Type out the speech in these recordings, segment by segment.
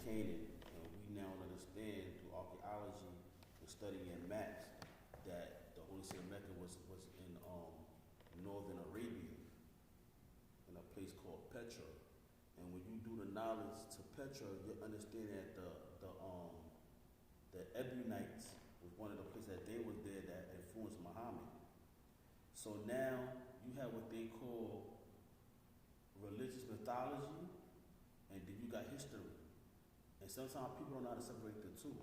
Canaan, and we now understand through archaeology and studying maps that the Holy City of Mecca was in northern Arabia, in a place called Petra. And when you do the knowledge to Petra, you understand that the Ebionites was one of the places that they was there that influenced Muhammad. So now you have what they call religious mythology, and then you got history. And sometimes people don't know how to separate the two.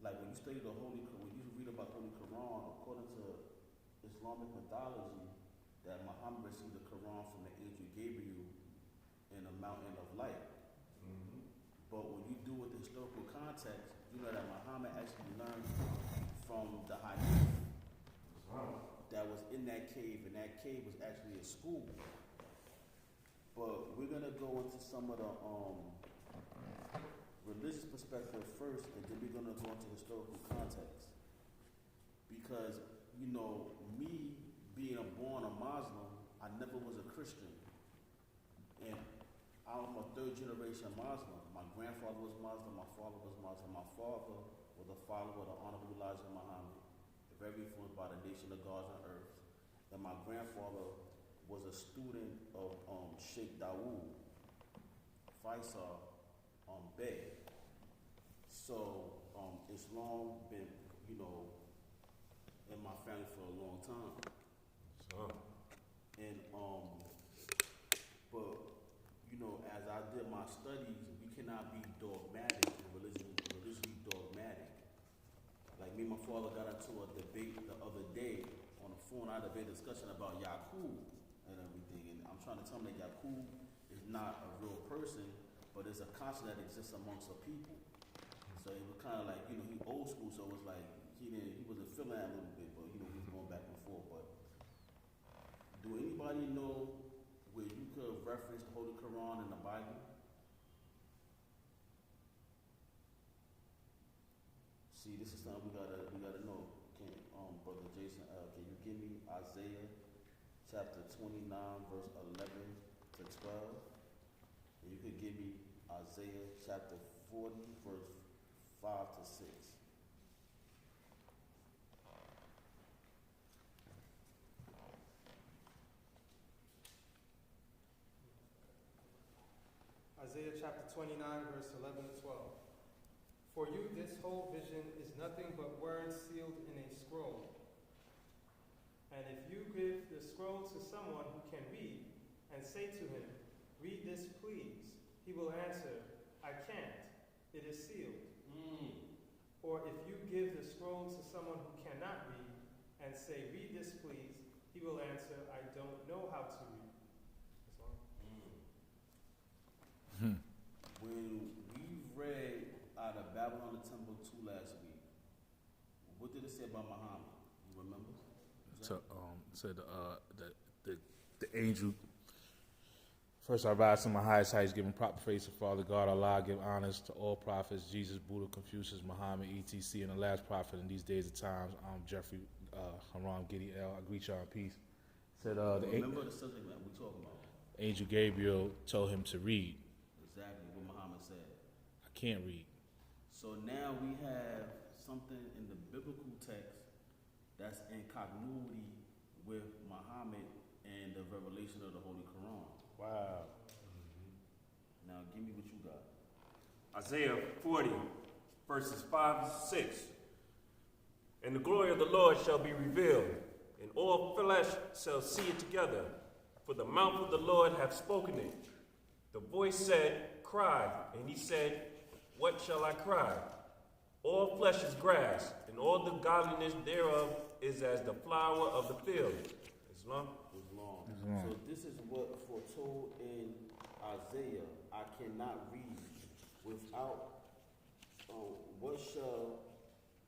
Like when you study when you read about Holy Quran, according to Islamic mythology, that Muhammad received the Quran from the angel Gabriel in a mountain of light. Mm-hmm. But when you do with the historical context, you know that Muhammad actually learned from the hadith that was in that cave, and that cave was actually a school. But we're gonna go into some of the religious perspective first, and then we're gonna go into historical context. Because, you know, me being born a Muslim, I never was a Christian. And I'm a third generation Muslim. My grandfather was Muslim, my father was Muslim. My father was a follower of the Honorable Elijah Muhammad, very influenced by the nation of gods on earth. And my grandfather was a student of Sheikh Dawood, Faisal Bey. So Islam been, you know, in my family for a long time. And but you know, as I did my studies, we cannot be dogmatic and religiously dogmatic. Like me and my father got into a debate the other day on the phone. I had a big discussion about Yaqub and everything, and I'm trying to tell him that Yaqub is not a real person, but it's a concept that exists amongst the people. So it was kind of like, you know, he old school, so it was like he wasn't feeling that a little bit, but you know, he was going back and forth. But do anybody know where you could reference the Holy Quran in the Bible? See, this is something we gotta know. Brother Jason, can you give me Isaiah chapter 29, verse 11 to 12? And you could give me Isaiah chapter 40, verse 5 to 6. Isaiah chapter 29, verse 11 to 12. For you, this whole vision is nothing but words sealed in a scroll. And if you give the scroll to someone who can read, and say to him, read this, please, he will answer, I can't. It is sealed. Or if you give the scroll to someone who cannot read, and say, read this, please, he will answer, I don't know how to read. That's all. When we read out of Babylon the Temple 2 last week, what did it say about Muhammad? You remember? Said the angel. First, I rise to my highest heights, giving proper praise to Father God, Allah, give honors to all prophets, Jesus, Buddha, Confucius, Muhammad, etc., and the last prophet in these days of times, Jeffrey, Haram, Giddy L. I greet y'all in peace. Said remember the subject that we talking about? Angel Gabriel told him to read. Exactly what Muhammad said. I can't read. So now we have something in the biblical text that's in continuity with Muhammad and the revelation of the Holy Quran. Wow. Now give me what you got. Isaiah 40, verses 5 to 6. And the glory of the Lord shall be revealed, and all flesh shall see it together. For the mouth of the Lord hath spoken it. The voice said, cry. And he said, what shall I cry? All flesh is grass, and all the godliness thereof is as the flower of the field. Islam? So this is what foretold in Isaiah. I cannot read without, what shall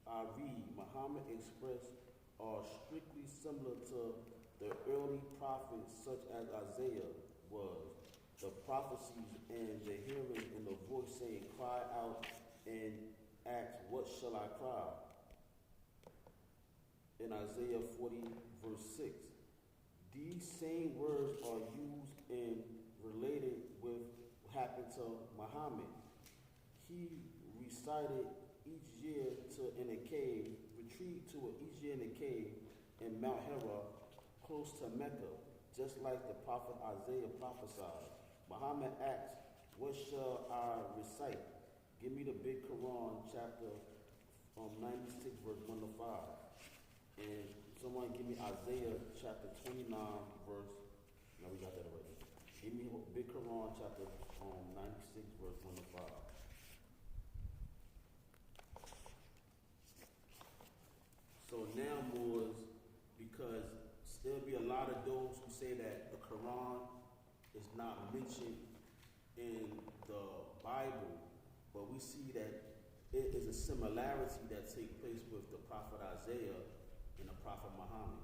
I read? Muhammad expressed are strictly similar to the early prophets such as Isaiah was. The prophecies and the hearing and the voice saying, cry out and ask, what shall I cry? In Isaiah 40, verse 6. These same words are used and related with what happened to Muhammad. he recited each year in a cave, retreat to each year in a cave in Mount Hera, close to Mecca, just like the prophet Isaiah prophesied. Muhammad asked, what shall I recite? Give me the big Quran, chapter 96, verse 1 to 5. And someone give me Isaiah, chapter 29, verse, no, we got that already. Give me big Quran, chapter 96, verse 1 to 5. So now, Moors, because there'll be a lot of those who say that the Quran is not mentioned in the Bible, but we see that it is a similarity that takes place with the prophet Isaiah and the prophet Muhammad.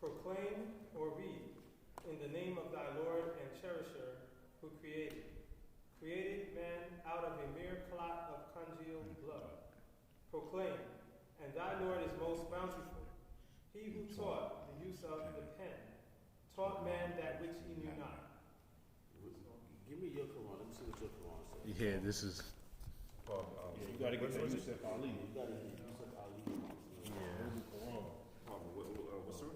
Proclaim or read in the name of thy Lord and cherisher who created man out of a mere clot of congealed blood. Proclaim, and thy Lord is most bountiful. He who taught the use of the pen, taught man that which he knew not. Give me your Quran. Let me see what your Quran says. Yeah, this is. You got to get to Yusuf Ali. You got to get Yusuf Ali. Yeah. What's the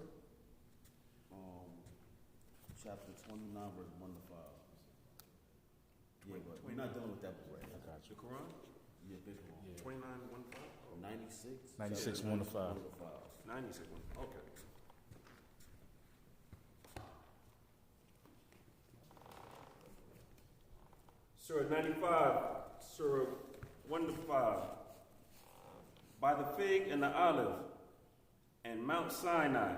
Chapter 29, verse 1 to 5. Yeah, but we're not dealing with that book right now. I got you. The Quran? Yeah, big Quran. Yeah. 29, 1, 5? 96. 96, 1 to 5. 96, 1. Okay. Surah 95, Surah 1 to 5. By the fig and the olive and Mount Sinai,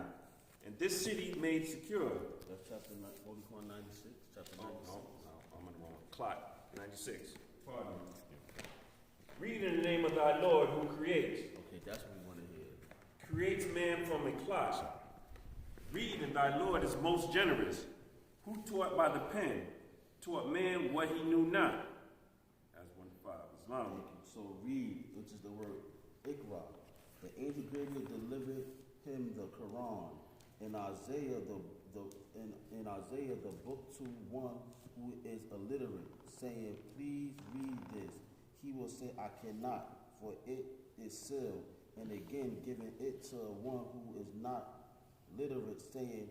and this city made secure. That's chapter 96, chapter 96. No, I'm in the wrong. Clock, 96. Pardon me. Read in the name of thy Lord who creates. Okay, that's what we want to hear. Creates man from a clot. Read, and thy Lord is most generous, who taught by the pen, taught man what he knew not. That's 1-5. Islam. So read, which is the word Iqra. The angel Gabriel delivered him the Quran. In Isaiah, in Isaiah, the book to one who is illiterate, saying, please read this. He will say, I cannot, for it is sealed. And again, giving it to one who is not literate, saying,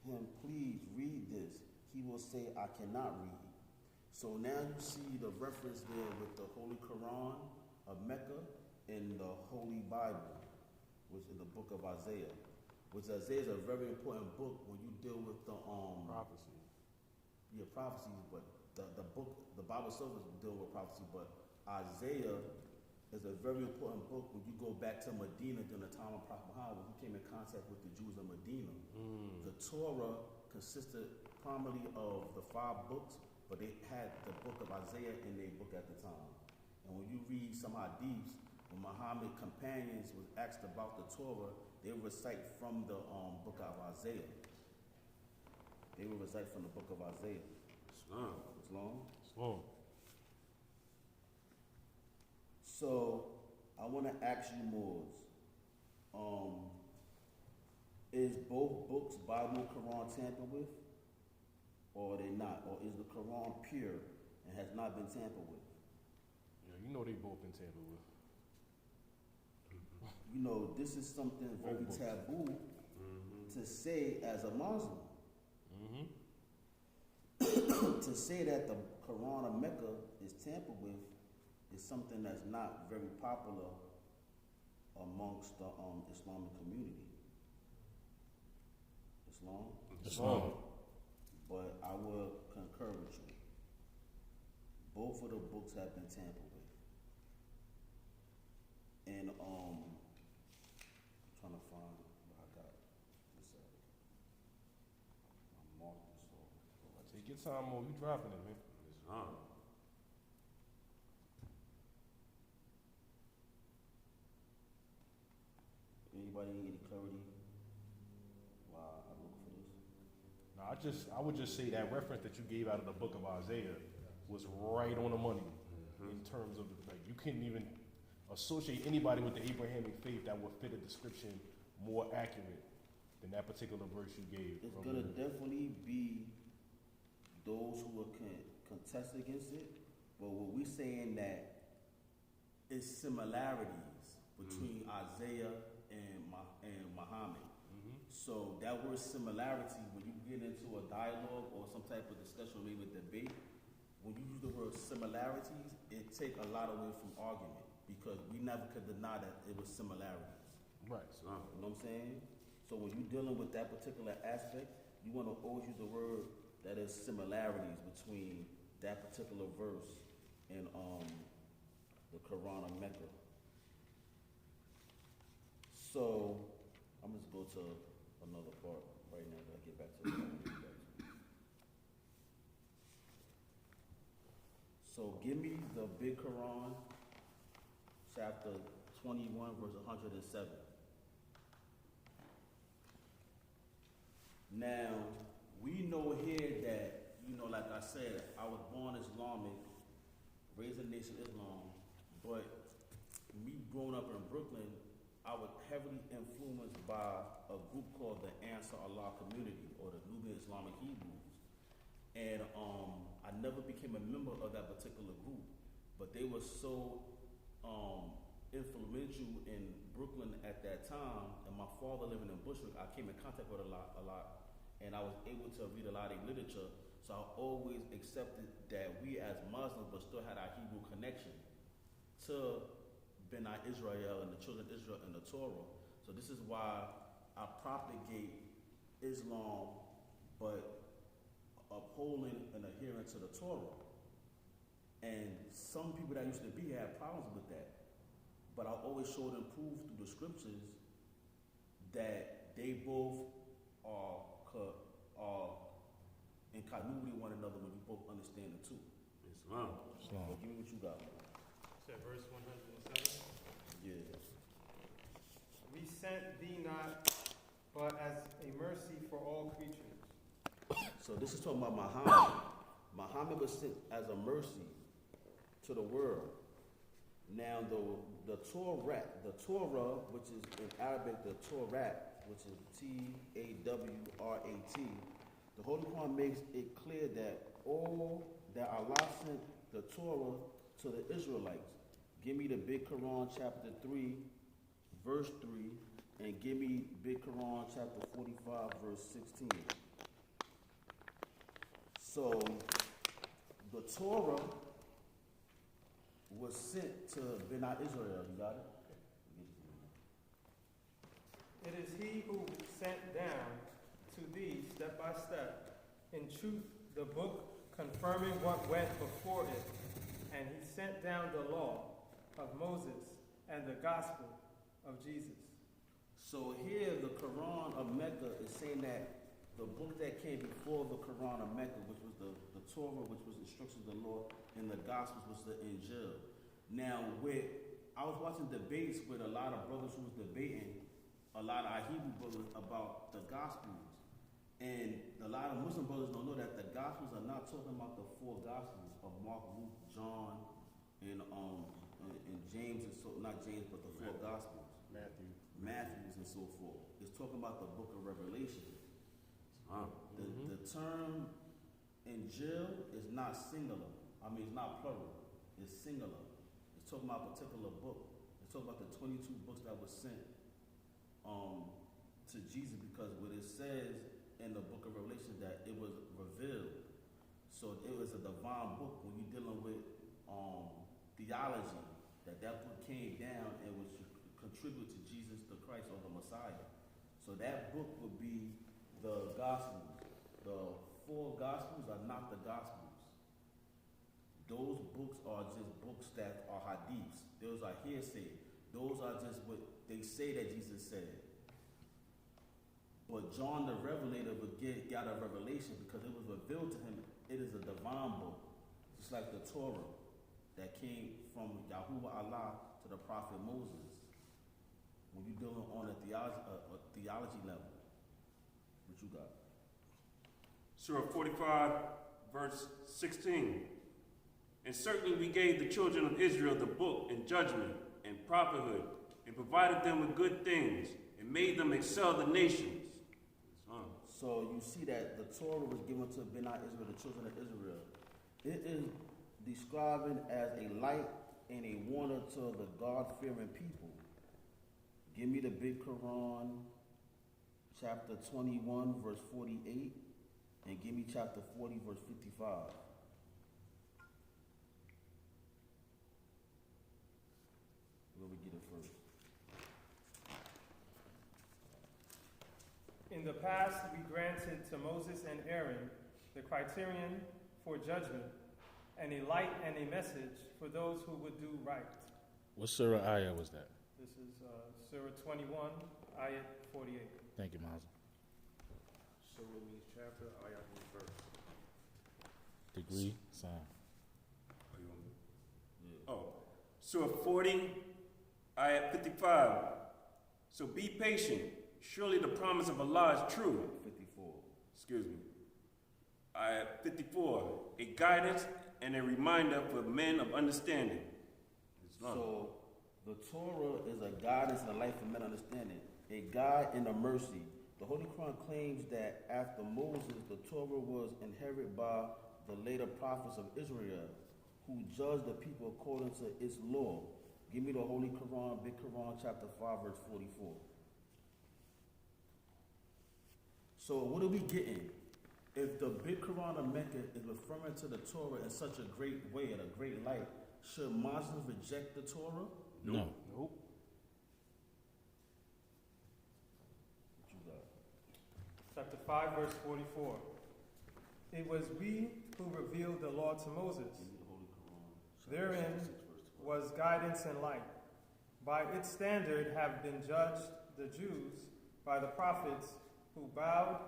him, please read this. He will say, I cannot read. So now you see the reference there with the Holy Quran of Mecca and the Holy Bible, which is the book of Isaiah. Which Isaiah is a very important book when you deal with the Prophecy. Yeah, prophecies, but the book, the Bible itself is dealing with prophecy, but Isaiah is a very important book when you go back to Medina during the time of Prophet Muhammad, when he came in contact with the Jews of Medina. The Torah consisted primarily of the 5 books, but they had the book of Isaiah in their book at the time. And when you read some hadiths, when Muhammad's companions was asked about the Torah, they would recite from the book of Isaiah. They would recite from the book of Isaiah. Islam. Islam. So, I want to ask you, Moors, is both books, Bible and Quran, tampered with? Or are they not? Or is the Quran pure and has not been tampered with? Yeah, you know they both been tampered with. You know, this is something very taboo to say as a Muslim. To say that the Quran of Mecca is tampered with is something that's not very popular amongst the Islamic community. Islam? But I will concur with you. Both of the books have been tampered with. And I'm trying to find what I got. I marked this off. Take your time, Mo. You dropping it, man. Islam. Anybody need any clarity while I look for this? Now, I would just say that reference that you gave out of the book of Isaiah was right on the money in terms of, like, you couldn't even associate anybody with the Abrahamic faith that would fit a description more accurate than that particular verse you gave. It's gonna definitely be those who will contest against it, but what we saying that it's similarities between Isaiah and Muhammad. So that word similarity, when you get into a dialogue or some type of discussion, maybe a debate, when you use the word similarities, it take a lot away from argument because we never could deny that it was similarities. Right. You know what I'm saying? So when you're dealing with that particular aspect, you want to always use the word that is similarities between that particular verse and the Quran of Mecca. So I'm just go to another part right now. I get back to what I want to get back to. So give me the big Quran, chapter 21, verse 107. Now, we know here that, like I said, I was born Islamic, raised in Nation Islam, but me growing up in Brooklyn, I was heavily influenced by a group called the Ansar Allah Community, or the Nubian Islamic Hebrews. And I never became a member of that particular group, but they were so influential in Brooklyn at that time, and my father living in Bushwick, I came in contact with a lot, and I was able to read a lot of literature, so I always accepted that we as Muslims but still had our Hebrew connection to B'nai Israel and the children of Israel and the Torah. So this is why I propagate Islam but upholding and adhering to the Torah. And some people that used to be had problems with that. But I always showed and proved through the scriptures that they both are in continuity with one another when you both understand the two. Islam. So give me what you got. Said verse 107. Yeah. We sent thee not, but as a mercy for all creatures. So this is talking about Muhammad. Muhammad was sent as a mercy to the world. Now the Torah, which is in Arabic the Torah, which is Tawrat, the Holy Quran makes it clear that Allah sent the Torah to the Israelites. Give me the big Quran chapter 3, verse 3, and give me big Quran chapter 45, verse 16. So the Torah was sent to B'nai Israel. You got it? It is he who sent down to thee step by step, in truth, the book confirming what went before it, and he sent down the law of Moses and the gospel of Jesus. So here the Quran of Mecca is saying that the book that came before the Quran of Mecca, which was the Torah, which was instructions of the Lord, and the Gospels was the Injil. Now, I was watching debates with a lot of brothers who was debating, a lot of our Hebrew brothers, about the Gospels. And a lot of Muslim brothers don't know that the Gospels are not talking about the four Gospels of Mark, Luke, John, and James, and so not James, but the four Gospels. Matthews, and so forth. It's talking about the book of Revelation. The term Injil is not singular. It's not plural. It's singular. It's talking about a particular book. It's talking about the 22 books that were sent to Jesus, because what it says in the book of Revelation that it was revealed. So it was a divine book. When you're dealing with theology, that book came down and was contributed to Jesus the Christ or the Messiah. So that book would be the Gospels. The four Gospels are not the Gospels. Those books are just books that are hadiths. Those are hearsay. Those are just what they say that Jesus said. But John the Revelator got a revelation because it was revealed to him. It is a divine book, just like the Torah that came from Yahuwah Allah to the prophet Moses. When you're dealing on a theology level, what you got? Surah 45, verse 16. And certainly we gave the children of Israel the book and judgment and prophethood, and provided them with good things, and made them excel the nations. So you see that the Torah was given to Bnei Israel, the children of Israel. It is describing as a light and a warner to the God-fearing people. Give me the big Quran, chapter 21, verse 48, and give me chapter 40, verse 55. Where we get it first? In the past, we granted to Moses and Aaron the criterion for judgment, and a light and a message for those who would do right. What surah ayah was that? This is Surah 21, Ayat 48. Thank you, Mazel. Surah means chapter, ayah means verse. Degree, sign. Oh, Surah 40, Ayat 55. So be patient. Surely the promise of Allah is true. 54. Excuse me. Ayat 54. A guidance and a reminder for men of understanding. Islam. So the Torah is a guidance and a light for men understanding, a guide and a mercy. The Holy Quran claims that after Moses, the Torah was inherited by the later prophets of Israel, who judged the people according to its law. Give me the Holy Quran, Big Quran, chapter 5, verse 44. So what are we getting? If the Big Quran of Mecca is referring to the Torah in such a great way and a great light, should Muslims reject the Torah? No. Nope. What you got? Chapter 5, verse 44. It was we who revealed the law to Moses. Give me the Holy Quran. Therein 66, verse 12. was guidance and light. By its standard have been judged the Jews by the prophets who bowed,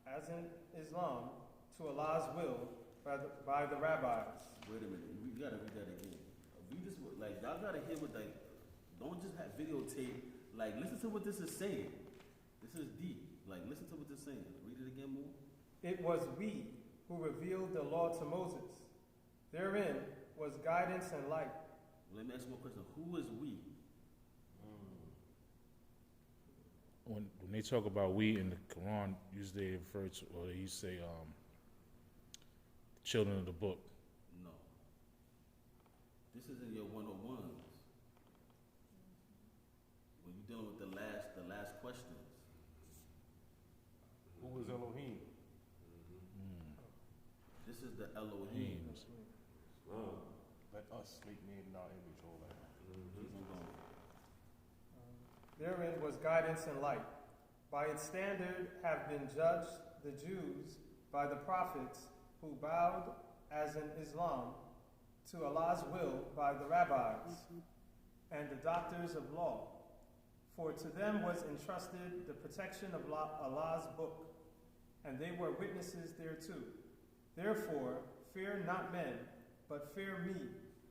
as in Islam, to Allah's will by the rabbis. Wait a minute, we gotta read that again. Read this, like, y'all gotta hear what, like, don't just have videotape. Like, listen to what this is saying. This is deep. Like, listen to what this is saying. Read it again, more. It was we who revealed the law to Moses. Therein was guidance and light. Let me ask you one question. Who is we? When they talk about we in the Quran, usually they refer to, or they say, children of the book. No. This is in your 101s. When you're dealing with the last questions. Who was Elohim? This is the Elohim. Let us make man in our image, all that. Keep on going. Therein was guidance and light. By its standard have been judged the Jews by the prophets who bowed, as in Islam, to Allah's will by the rabbis and the doctors of law. For to them was entrusted the protection of Allah's book, and they were witnesses thereto. Therefore, fear not men, but fear me,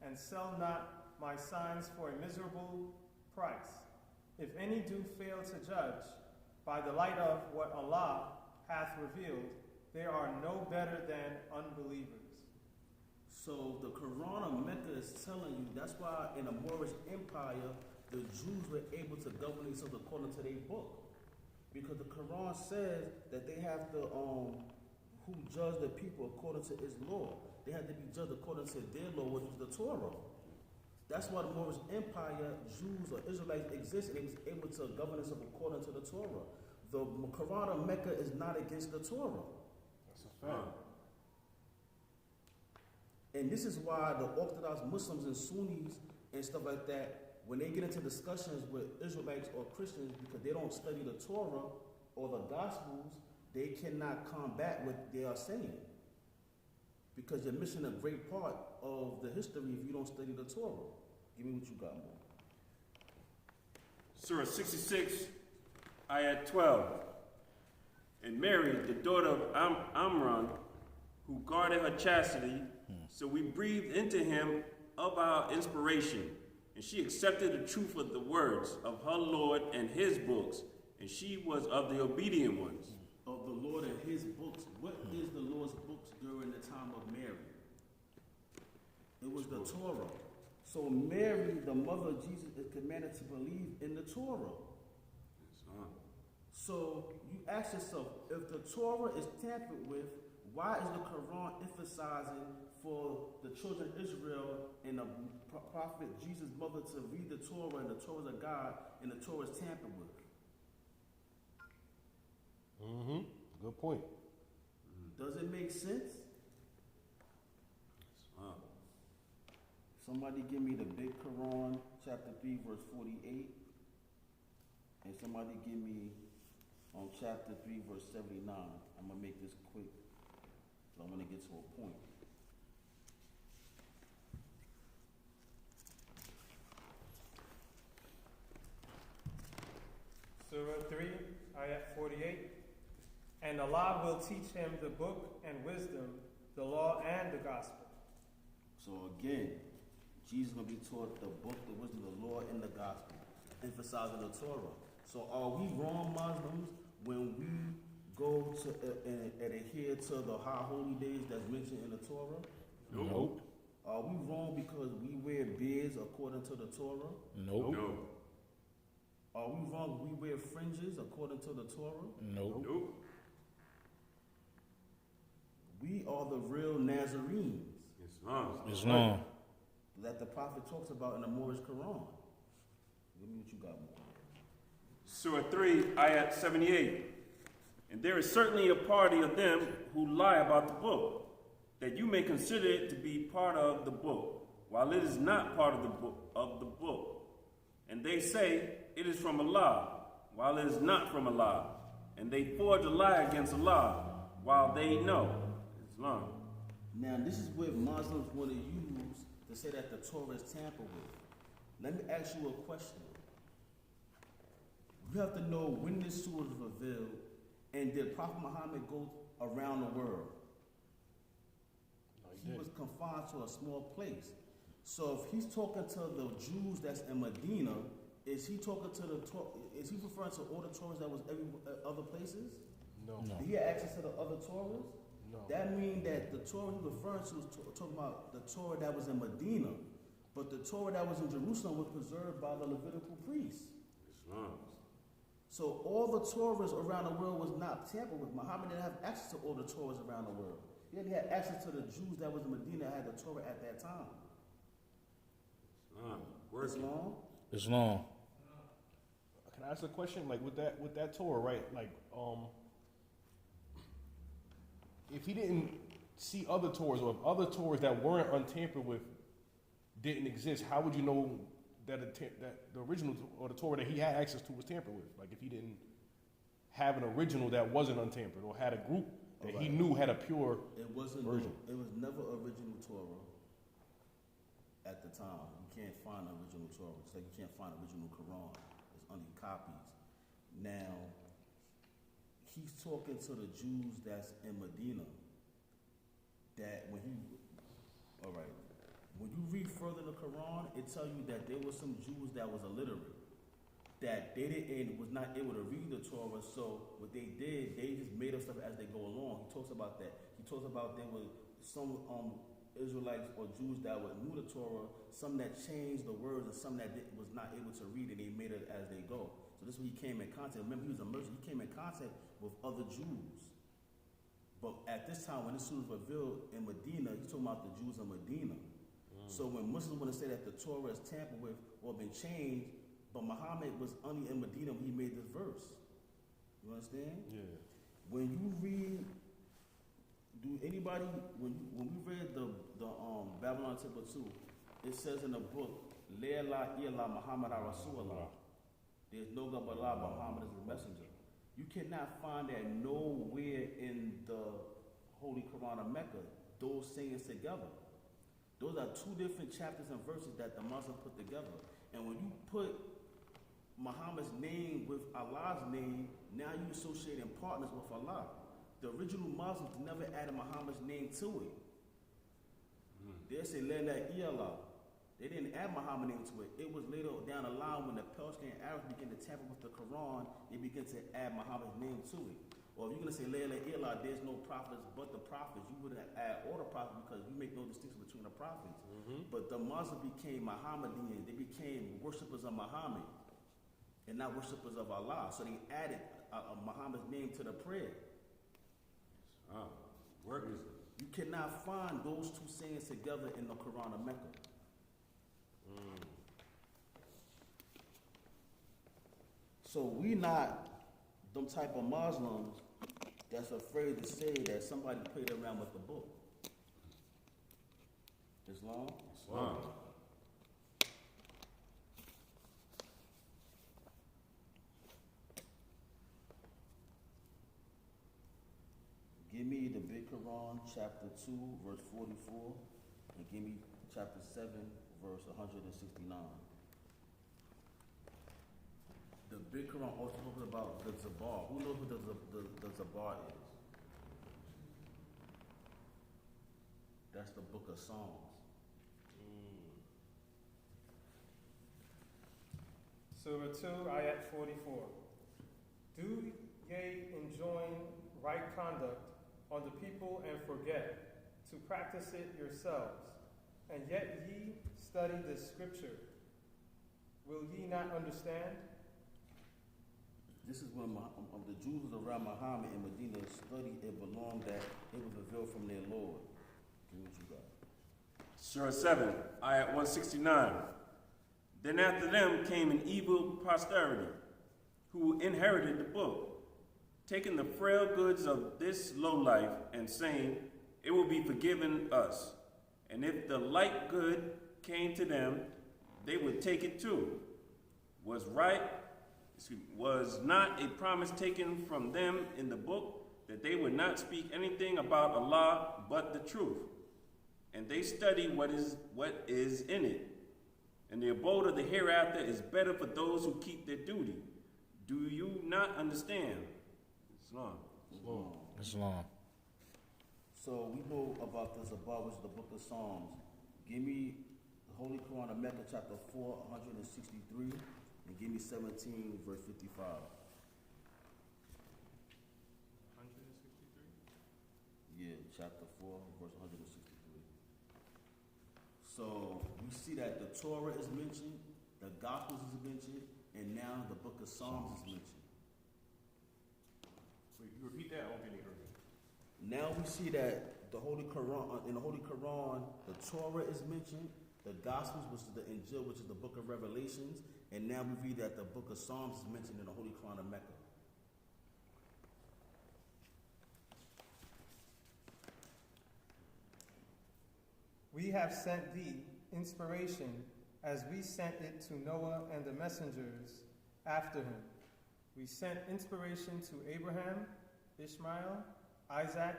and sell not my signs for a miserable price. If any do fail to judge by the light of what Allah hath revealed, they are no better than unbelievers. So the Quran of Mecca is telling you, that's why in the Moorish Empire, the Jews were able to govern themselves according to their book. Because the Quran says that they have to, who judge the people according to its law. They had to be judged according to their law, which was the Torah. That's why the Moorish Empire, Jews or Israelites exist, and they was able to govern themselves according to the Torah. The Quran of Mecca is not against the Torah. That's a fact. And this is why the Orthodox Muslims and Sunnis and stuff like that, when they get into discussions with Israelites or Christians, because they don't study the Torah or the Gospels, they cannot combat what they are saying. Because you're missing a great part of the history if you don't study the Torah. Give me what you got, more. Surah 66, Ayat 12. And Mary, the daughter of Amram, who guarded her chastity, so we breathed into him of our inspiration, and she accepted the truth of the words of her Lord and his books, and she was of the obedient ones. Of the Lord and his books. What is the Lord's books during the time of Mary? It was the Torah. So Mary, the mother of Jesus, is commanded to believe in the Torah. So you ask yourself, if the Torah is tampered with, why is the Quran emphasizing for the children of Israel and the prophet Jesus' mother to read the Torah, and the Torah of God, and the Torah is tampered with? Mm-hmm. Good point. Does it make sense? Somebody give me the big Quran, chapter 3, verse 48. And somebody give me on chapter 3, verse 79. I'm going to make this quick, so I'm going to get to a point. Surah 3, Ayat 48. And Allah will teach him the book and wisdom, the law and the gospel. So again, Jesus is going to be taught the book, the wisdom, the law, and the gospel, emphasizing the Torah. So are we wrong Muslims when we go to and adhere to the high holy days that's mentioned in the Torah? Nope. Are we wrong because we wear beards according to the Torah? Nope. No. Are we wrong if we wear fringes according to the Torah? Nope. Nope. We are the real Nazarenes Islam. that the Prophet talks about in the Moorish Quran. Give me what you got, more. Surah 3, Ayat 78. And there is certainly a party of them who lie about the book, that you may consider it to be part of the book, while it is not part of the book. And they say it is from Allah, while it is not from Allah. And they forge a lie against Allah, while they know. Islam. Now, this is what Muslims want to use to say that the Torah is tampered with. Let me ask you a question. You have to know when this surah was revealed, and did Prophet Muhammad go around the world? No, He was confined to a small place. So if he's talking to the Jews that's in Medina, is he talking to is he referring to all the Torahs that was other places? No. No. Did he have access to the other Torahs? No. That means that the Torah he referring to is talking about the Torah that was in Medina, but the Torah that was in Jerusalem was preserved by the Levitical priests. Islam. So all the Torahs around the world was not tampered with. Muhammad didn't have access to all the Torahs around the world. He only had access to the Jews that was in Medina that had the Torah at that time. Islam. Working. Islam? Islam. Can I ask a question? Like with that Torah, right? Like, if he didn't see other Torahs, or if other Torahs that weren't untampered with didn't exist, how would you know that the original or the Torah that he had access to was tampered with? Like if he didn't have an original that wasn't untampered, or had a group that he knew had a pure version. It was never original Torah at the time. You can't find original Torah. It's like you can't find original Quran. It's only copies. Now, he's talking to the Jews that's in Medina. That when you read further in the Quran, it tells you that there were some Jews that was illiterate, that they was not able to read the Torah. So what they did, they just made up stuff as they go along. He talks about that. He talks about there were some Israelites or Jews that knew the Torah, some that changed the words, and some that was not able to read, and they made it as they go. So this is when he came in contact. Remember, he was a merchant. He came in contact with other Jews. But at this time, when this was revealed in Medina, he's talking about the Jews in Medina. So when Muslims want to say that the Torah is tampered with or been changed, but Muhammad was only in Medina when he made this verse. You understand? Yeah. When you read, when we read the Babylon Temple 2, it says in the book, La ilaha illa Muhammad Rasulullah. There's no God but Allah, Muhammad is the messenger. You cannot find that nowhere in the Holy Quran of Mecca, those sayings together. Those are two different chapters and verses that the Muslims put together. And when you put Muhammad's name with Allah's name, now you associating partners with Allah. The original Muslims never added Muhammad's name to it. They say La ilaha illallah. They didn't add Muhammad's name to it. It was later down the line when the Persian and Arabs began to tamper with the Quran, they began to add Muhammad's name to it. Or if you're going to say La ilaha illallah, there's no prophets but the prophets. You wouldn't add all the prophets because you make no distinction between the prophets. But the Muslims became Mohammedan. They became worshippers of Muhammad and not worshippers of Allah. So they added Muhammad's name to the prayer. Work is You cannot find those two sayings together in the Quran of Mecca. So we not them type of Muslims that's afraid to say that somebody played around with the book. Islam? Islam. Give me the Big Quran, chapter 2, verse 44, and give me chapter 7, verse 169. The Big Quran also talks about the Zabar. Who knows who the Zabar is? That's the book of Psalms. Surah 2, Ayat 44. Do ye enjoin right conduct on the people and forget to practice it yourselves, and yet ye study the scripture. Will ye not understand? This is when the Jews was around Muhammad in Medina studied it belonged that it was revealed from their Lord. Do what you got. Surah 7, Ayat 169. Then after them came an evil posterity, who inherited the book, taking the frail goods of this low life and saying, it will be forgiven us. And if the light good came to them, they would take it too. Was not a promise taken from them in the book that they would not speak anything about Allah but the truth. And they study what is in it. And the abode of the hereafter is better for those who keep their duty. Do you not understand? Islam. So we know about this above, which is the book of Psalms. Give me the Holy Quran of Mecca, chapter 4, 163, and give me 17, verse 55. 163? Yeah, chapter 4, verse 163. So we see that the Torah is mentioned, the Gospels is mentioned, and now the book of Psalms is mentioned. Wait, you repeat that? I don't think you heard me. Now we see that the Holy Quran, in the Holy Quran, the Torah is mentioned, the Gospels, which is the Injil, which is the book of Revelations, and now we read that the book of Psalms is mentioned in the Holy Quran of Mecca. We have sent thee inspiration as we sent it to Noah and the messengers after him. We sent inspiration to Abraham, Ishmael, Isaac,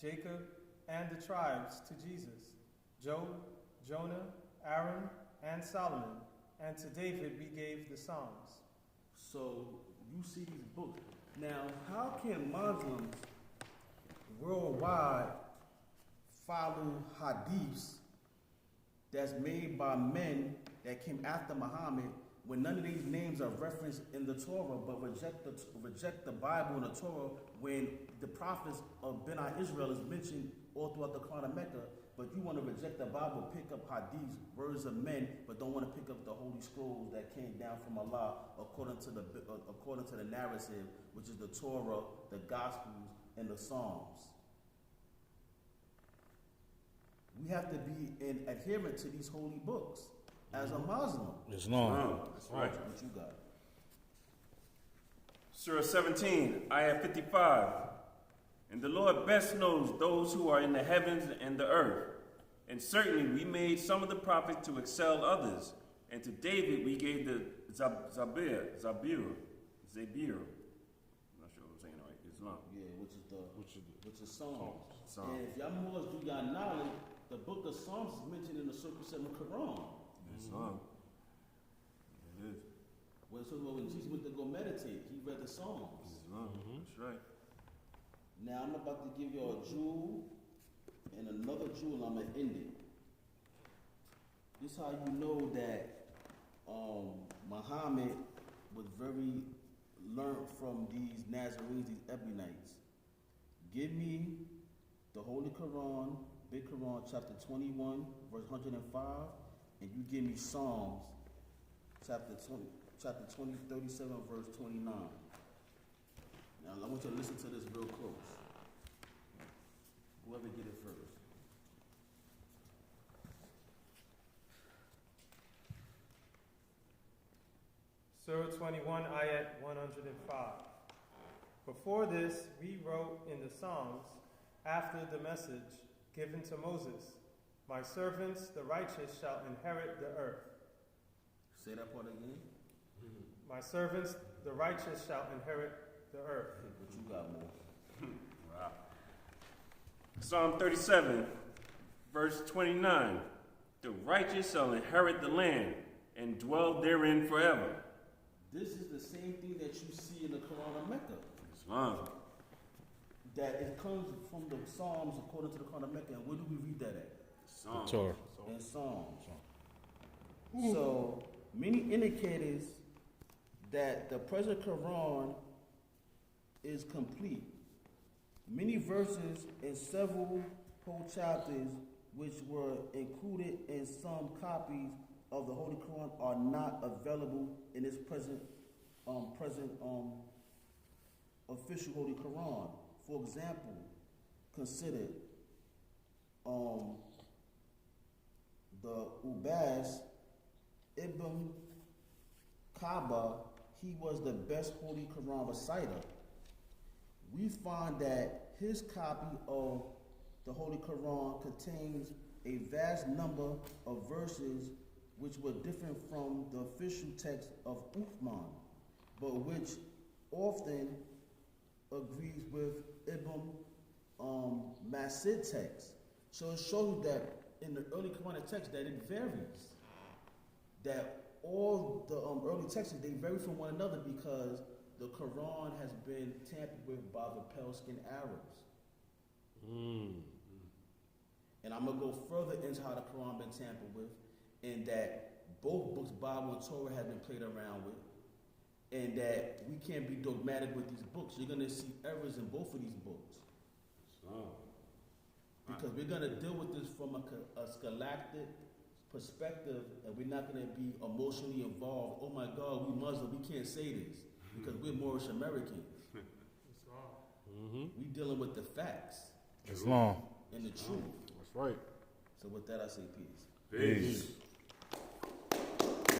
Jacob, and the tribes to Jesus, Job, Jonah, Aaron, and Solomon, and to David we gave the Psalms. So you see these books. Now, how can Muslims worldwide follow hadiths that's made by men that came after Muhammad when none of these names are referenced in the Torah, but reject the Bible and the Torah when the prophets of Beni Israel is mentioned all throughout the Quran of Mecca, but you want to reject the Bible, pick up hadiths, words of men, but don't want to pick up the holy scrolls that came down from Allah according to the narrative, which is the Torah, the Gospels, and the Psalms. We have to be an adherent to these holy books as a Muslim. Islam. That's right. What you got? Surah 17, Ayah 55. And the Lord best knows those who are in the heavens and the earth. And certainly we made some of the prophets to excel others. And to David we gave the Zabir. I'm not sure if I'm saying it right. Islam. Yeah, which is Psalms. Psalms. And if y'all Moors do y'all knowledge, the book of Psalms is mentioned in the Surah 7 Quran. Islam. It is. When Jesus went to go meditate, he read the Psalms. Islam. That's right. Now I'm about to give you a jewel and another jewel, and I'm going to end it. This is how you know that Muhammad was very learned from these Nazarenes, these Ebionites. Give me the Holy Quran, Big Quran, chapter 21, verse 105, and you give me Psalms, chapter 20, 37, verse 29. Now I want you to listen to this real close. Whoever get it first. Surah 21, Ayat 105. Before this, we wrote in the Psalms, after the message given to Moses, my servants, the righteous, shall inherit the earth. Say that part again. My servants, the righteous, shall inherit the earth. What you got, more? Wow. Psalm 37, verse 29. The righteous shall inherit the land and dwell therein forever. This is the same thing that you see in the Quran of Mecca. Islam. That it comes from the Psalms according to the Quran of Mecca. And where do we read that at? Psalm. Torah. In Psalms. So many indicators that the present Quran is complete. Many verses in several whole chapters which were included in some copies of the Holy Quran are not available in its present official Holy Quran. For example, consider the Ubas Ibn Kaaba. He was the best Holy Quran reciter. We find that his copy of the Holy Quran contains a vast number of verses which were different from the official text of Uthman, but which often agrees with Ibn Mas'ud text. So it shows that in the early Quranic text that it varies. That all the early texts, they vary from one another because the Quran has been tampered with by the pale-skinned Arabs. And I'm going to go further into how the Quran been tampered with, and that both books, Bible and Torah, have been played around with, and that we can't be dogmatic with these books. You're going to see errors in both of these books. Because we're going to deal with this from a scholastic perspective, and we're not going to be emotionally involved. Oh my God, we Muslim, we can't say this because we're Moorish Americans. We dealing with the facts. Islam. And the truth. That's right. So with that, I say peace. Peace.